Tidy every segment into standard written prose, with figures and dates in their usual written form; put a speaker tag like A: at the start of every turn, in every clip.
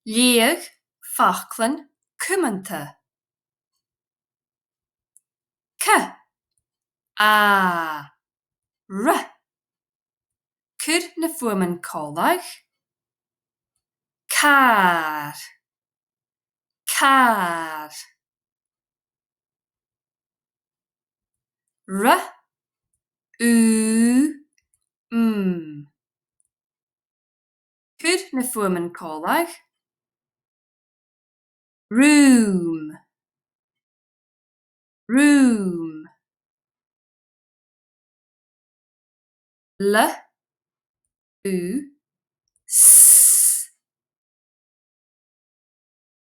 A: leughadh, Faclan, cumanta. C a r Cur na fuaman cólaich. Car car. R u Cur na fuaman cólaich. Room room. L u s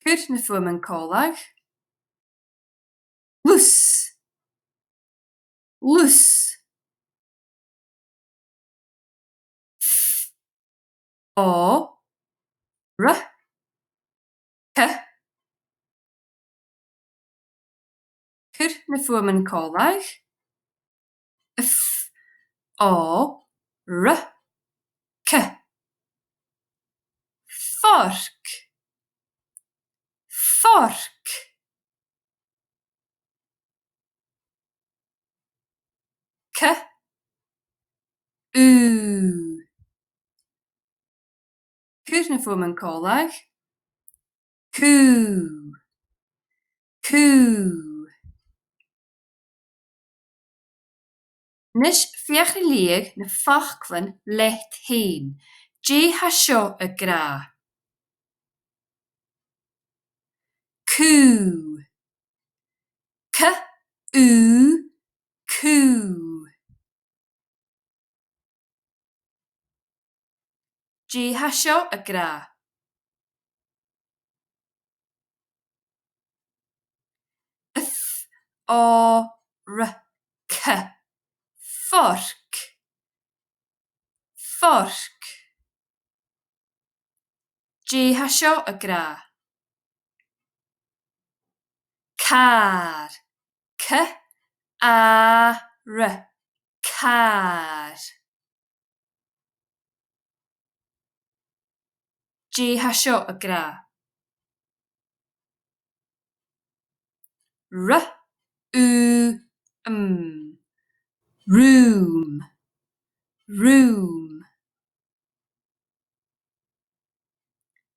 A: Cur na fuaman cólaich. Lus lus. O r c Cur na fuaman cólaich. F o r c Fork fork. C u Cur na fuaman cólaich. Coo coo. Nis fiach na leughadh na Faclan leith hain. Dé ha seo a gra. Coo c u coo. Dé ha seo a gra. F o r c Fork fork. Dé ha seo a gra. Car c a r Car. Dé ha seo a gra. R u Room room.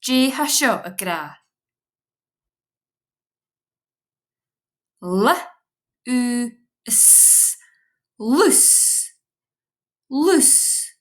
A: Dé ha seo a gra. L u s Lus lus.